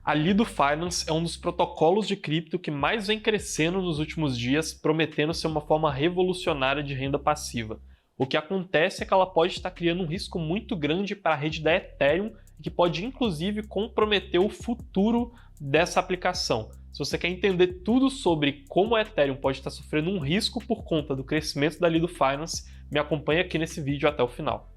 A Lido Finance é um dos protocolos de cripto que mais vem crescendo nos últimos dias, prometendo ser uma forma revolucionária de renda passiva. O que acontece é que ela pode estar criando um risco muito grande para a rede da Ethereum, que pode inclusive comprometer o futuro dessa aplicação. Se você quer entender tudo sobre como a Ethereum pode estar sofrendo um risco por conta do crescimento da Lido Finance, me acompanhe aqui nesse vídeo até o final.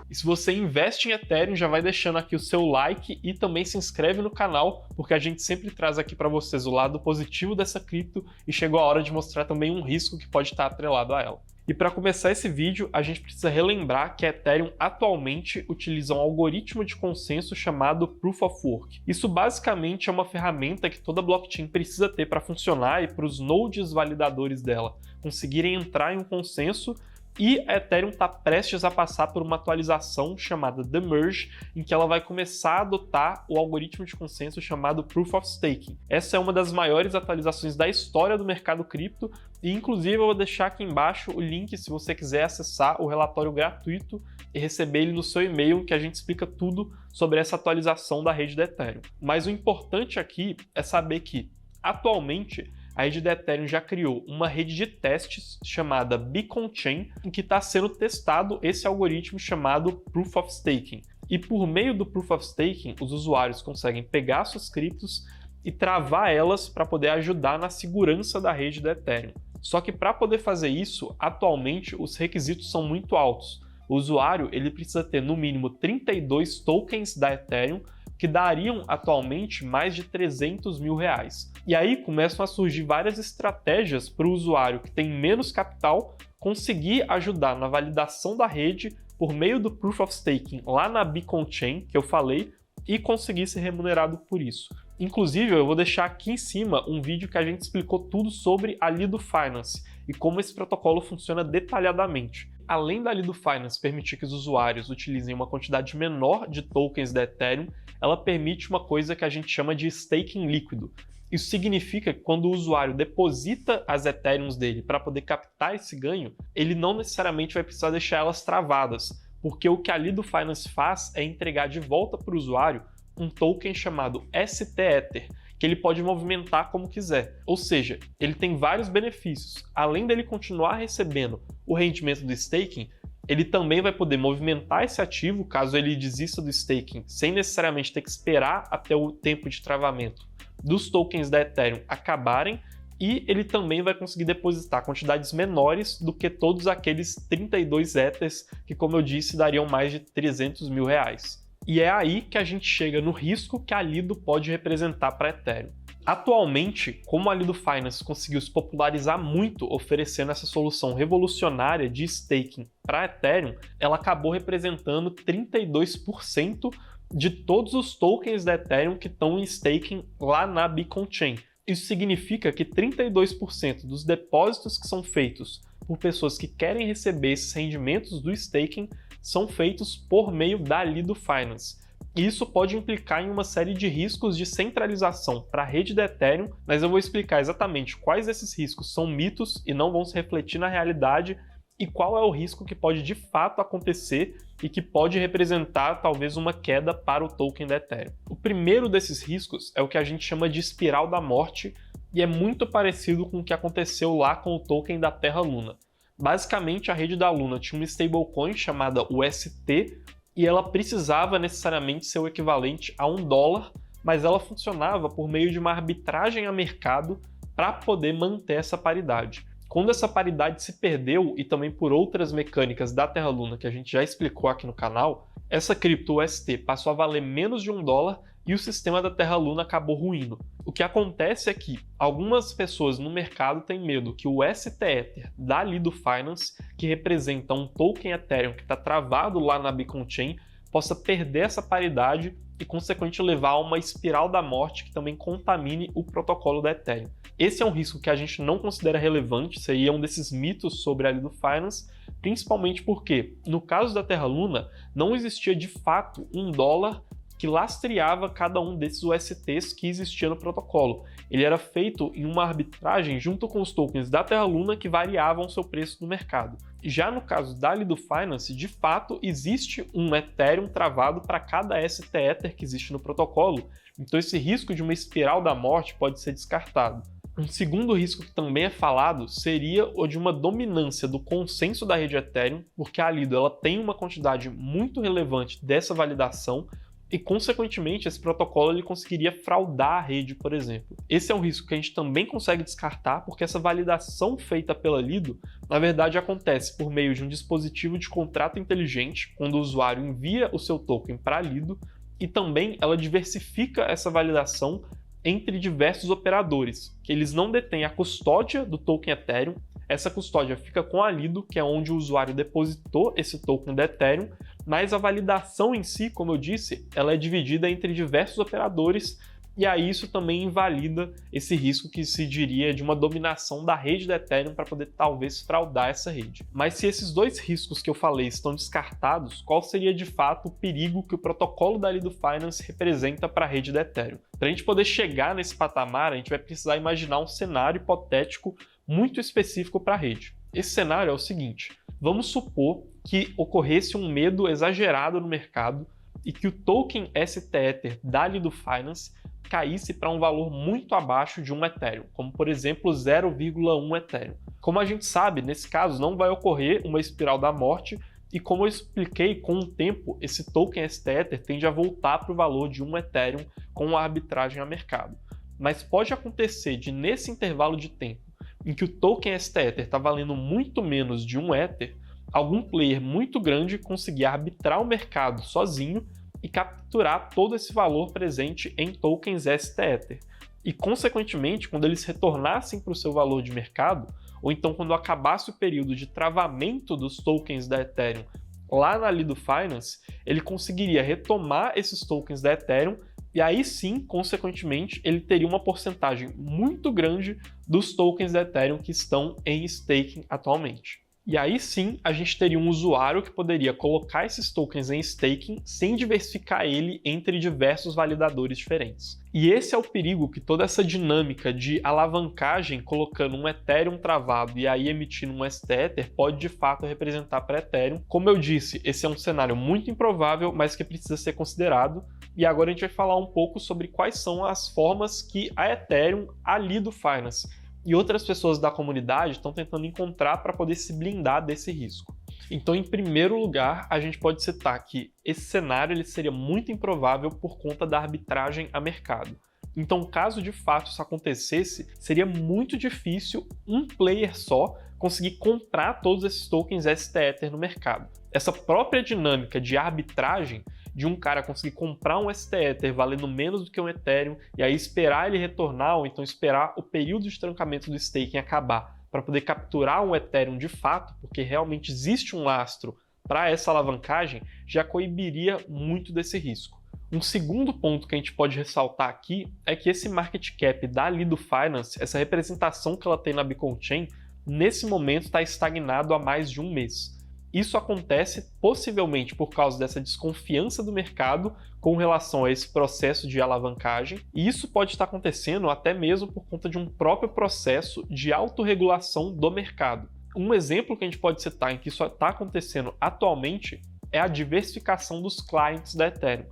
E se você investe em Ethereum, já vai deixando aqui o seu like e também se inscreve no canal, porque a gente sempre traz aqui para vocês o lado positivo dessa cripto e chegou a hora de mostrar também um risco que pode estar atrelado a ela. E para começar esse vídeo, a gente precisa relembrar que a Ethereum atualmente utiliza um algoritmo de consenso chamado Proof of Work. Isso basicamente é uma ferramenta que toda blockchain precisa ter para funcionar e para os nodes validadores dela conseguirem entrar em um consenso. E a Ethereum está prestes a passar por uma atualização chamada The Merge, em que ela vai começar a adotar o algoritmo de consenso chamado Proof of Staking. Essa é uma das maiores atualizações da história do mercado cripto e, inclusive, eu vou deixar aqui embaixo o link se você quiser acessar o relatório gratuito e receber ele no seu e-mail, que a gente explica tudo sobre essa atualização da rede da Ethereum. Mas o importante aqui é saber que, atualmente, a rede da Ethereum já criou uma rede de testes chamada Beacon Chain, em que está sendo testado esse algoritmo chamado Proof of Staking. E por meio do Proof of Staking, os usuários conseguem pegar suas criptos e travar elas para poder ajudar na segurança da rede da Ethereum. Só que para poder fazer isso, atualmente os requisitos são muito altos. O usuário ele precisa ter no mínimo 32 tokens da Ethereum, que dariam atualmente mais de 300 mil reais. E aí começam a surgir várias estratégias para o usuário que tem menos capital conseguir ajudar na validação da rede por meio do Proof of Staking lá na Beacon Chain, que eu falei, e conseguir ser remunerado por isso. Inclusive, eu vou deixar aqui em cima um vídeo que a gente explicou tudo sobre a Lido Finance e como esse protocolo funciona detalhadamente. Além da Lido Finance permitir que os usuários utilizem uma quantidade menor de tokens da Ethereum, ela permite uma coisa que a gente chama de staking líquido. Isso significa que quando o usuário deposita as Ethereums dele para poder captar esse ganho, ele não necessariamente vai precisar deixar elas travadas, porque o que a Lido Finance faz é entregar de volta para o usuário um token chamado ST-Ether, que ele pode movimentar como quiser. Ou seja, ele tem vários benefícios. Além dele continuar recebendo o rendimento do staking, ele também vai poder movimentar esse ativo caso ele desista do staking, sem necessariamente ter que esperar até o tempo de travamento dos tokens da Ethereum acabarem, e ele também vai conseguir depositar quantidades menores do que todos aqueles 32 Ethers, que, como eu disse, dariam mais de 300 mil reais. E é aí que a gente chega no risco que a Lido pode representar para a Ethereum. Atualmente, como a Lido Finance conseguiu se popularizar muito oferecendo essa solução revolucionária de staking para a Ethereum, ela acabou representando 32% de todos os tokens da Ethereum que estão em staking lá na Beacon Chain. Isso significa que 32% dos depósitos que são feitos por pessoas que querem receber esses rendimentos do staking são feitos por meio da Lido Finance. E isso pode implicar em uma série de riscos de centralização para a rede da Ethereum, mas eu vou explicar exatamente quais desses riscos são mitos e não vão se refletir na realidade e qual é o risco que pode de fato acontecer e que pode representar talvez uma queda para o token da Ethereum. O primeiro desses riscos é o que a gente chama de espiral da morte e é muito parecido com o que aconteceu lá com o token da Terra Luna. Basicamente, a rede da Luna tinha uma stablecoin chamada UST e ela precisava necessariamente ser o equivalente a $1, mas ela funcionava por meio de uma arbitragem a mercado para poder manter essa paridade. Quando essa paridade se perdeu, e também por outras mecânicas da Terra Luna que a gente já explicou aqui no canal, essa cripto UST passou a valer menos de $1 e o sistema da Terra Luna acabou ruindo. O que acontece é que algumas pessoas no mercado têm medo que o ST-Ether da Lido Finance, que representa um token Ethereum que está travado lá na Beacon Chain, possa perder essa paridade e, consequentemente, levar a uma espiral da morte que também contamine o protocolo da Ethereum. Esse é um risco que a gente não considera relevante, seria um desses mitos sobre a Lido Finance, principalmente porque, no caso da Terra Luna, não existia de fato $1 que lastreava cada um desses USTs que existia no protocolo. Ele era feito em uma arbitragem junto com os tokens da Terra Luna que variavam seu preço no mercado. Já no caso da Lido Finance, de fato, existe um Ethereum travado para cada ST Ether que existe no protocolo, então esse risco de uma espiral da morte pode ser descartado. Um segundo risco que também é falado seria o de uma dominância do consenso da rede Ethereum, porque a Lido ela tem uma quantidade muito relevante dessa validação e, consequentemente, esse protocolo ele conseguiria fraudar a rede, por exemplo. Esse é um risco que a gente também consegue descartar, porque essa validação feita pela Lido, na verdade, acontece por meio de um dispositivo de contrato inteligente, quando o usuário envia o seu token para a Lido, e também ela diversifica essa validação entre diversos operadores, que eles não detêm a custódia do token Ethereum. Essa custódia fica com a Lido, que é onde o usuário depositou esse token do Ethereum, mas a validação em si, como eu disse, ela é dividida entre diversos operadores, e aí isso também invalida esse risco que se diria de uma dominação da rede do Ethereum para poder talvez fraudar essa rede. Mas se esses dois riscos que eu falei estão descartados, qual seria de fato o perigo que o protocolo da Lido Finance representa para a rede do Ethereum? Para a gente poder chegar nesse patamar, a gente vai precisar imaginar um cenário hipotético muito específico para a rede. Esse cenário é o seguinte: vamos supor que ocorresse um medo exagerado no mercado e que o token ST Ether da Lido Finance caísse para um valor muito abaixo de 1 Ethereum, como por exemplo 0,1 Ethereum. Como a gente sabe, nesse caso não vai ocorrer uma espiral da morte, e como eu expliquei, com o tempo esse token ST Ether tende a voltar para o valor de 1 Ethereum com a arbitragem a mercado. Mas pode acontecer de, nesse intervalo de tempo em que o token ST Ether está valendo muito menos de 1 Ether, algum player muito grande conseguir arbitrar o mercado sozinho e capturar todo esse valor presente em tokens ST Ether. E, consequentemente, quando eles retornassem para o seu valor de mercado, ou então quando acabasse o período de travamento dos tokens da Ethereum lá na Lido Finance, ele conseguiria retomar esses tokens da Ethereum e aí sim, consequentemente, ele teria uma porcentagem muito grande dos tokens da Ethereum que estão em staking atualmente. E aí sim, a gente teria um usuário que poderia colocar esses tokens em staking sem diversificar ele entre diversos validadores diferentes. E esse é o perigo que toda essa dinâmica de alavancagem, colocando um Ethereum travado e aí emitindo um ST Ether, pode de fato representar para Ethereum. Como eu disse, esse é um cenário muito improvável, mas que precisa ser considerado. E agora a gente vai falar um pouco sobre quais são as formas que a Ethereum, a Lido Finance e outras pessoas da comunidade estão tentando encontrar para poder se blindar desse risco. Então, em primeiro lugar, a gente pode citar que esse cenário ele seria muito improvável por conta da arbitragem a mercado. Então, caso de fato isso acontecesse, seria muito difícil um player só conseguir comprar todos esses tokens ST Ether no mercado. Essa própria dinâmica de arbitragem, de um cara conseguir comprar um ST Ether valendo menos do que um Ethereum e aí esperar ele retornar, ou então esperar o período de trancamento do staking acabar para poder capturar um Ethereum de fato, porque realmente existe um lastro para essa alavancagem, já coibiria muito desse risco. Um segundo ponto que a gente pode ressaltar aqui é que esse market cap da Lido Finance, essa representação que ela tem na Beacon Chain, nesse momento está estagnado há mais de um mês. Isso acontece possivelmente por causa dessa desconfiança do mercado com relação a esse processo de alavancagem, e isso pode estar acontecendo até mesmo por conta de um próprio processo de autorregulação do mercado. Um exemplo que a gente pode citar em que isso está acontecendo atualmente é a diversificação dos clients da Ethereum.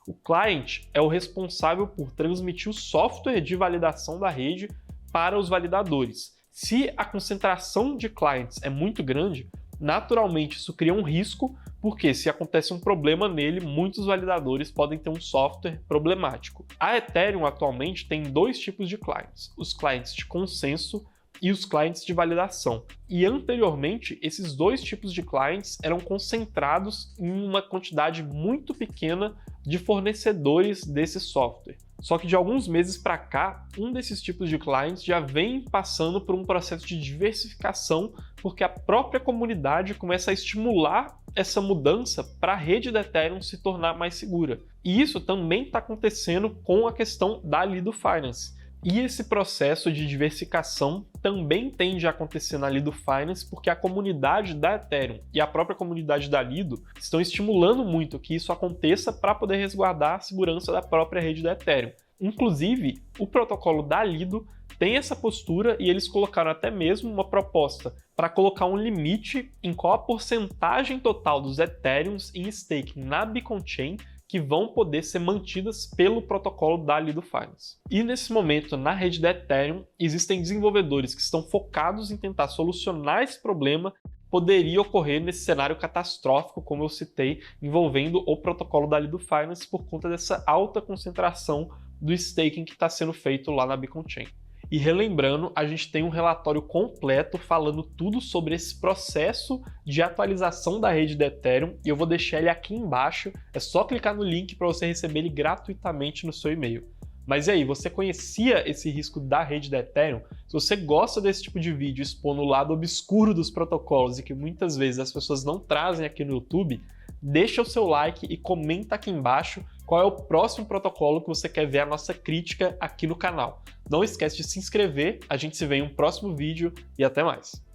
O client é o responsável por transmitir o software de validação da rede para os validadores. Se a concentração de clients é muito grande, naturalmente isso cria um risco, porque se acontece um problema nele, muitos validadores podem ter um software problemático. A Ethereum atualmente tem dois tipos de clients: os clients de consenso e os clients de validação. E anteriormente, esses dois tipos de clients eram concentrados em uma quantidade muito pequena de fornecedores desse software. Só que de alguns meses para cá, um desses tipos de clients já vem passando por um processo de diversificação, porque a própria comunidade começa a estimular essa mudança para a rede da Ethereum se tornar mais segura. E isso também está acontecendo com a questão da Lido Finance. E esse processo de diversificação também tende a acontecer na Lido Finance porque a comunidade da Ethereum e a própria comunidade da Lido estão estimulando muito que isso aconteça para poder resguardar a segurança da própria rede da Ethereum. Inclusive, o protocolo da Lido tem essa postura e eles colocaram até mesmo uma proposta para colocar um limite em qual a porcentagem total dos Ethereums em staking na Beacon Chain que vão poder ser mantidas pelo protocolo da Lido Finance. E nesse momento, na rede da Ethereum, existem desenvolvedores que estão focados em tentar solucionar esse problema que poderia ocorrer nesse cenário catastrófico, como eu citei, envolvendo o protocolo da Lido Finance por conta dessa alta concentração do staking que está sendo feito lá na Beacon Chain. E relembrando, a gente tem um relatório completo falando tudo sobre esse processo de atualização da rede da Ethereum e eu vou deixar ele aqui embaixo, é só clicar no link para você receber ele gratuitamente no seu e-mail. Mas e aí, você conhecia esse risco da rede da Ethereum? Se você gosta desse tipo de vídeo expondo o lado obscuro dos protocolos e que muitas vezes as pessoas não trazem aqui no YouTube, deixa o seu like e comenta aqui embaixo qual é o próximo protocolo que você quer ver a nossa crítica aqui no canal. Não esquece de se inscrever, a gente se vê em um próximo vídeo e até mais!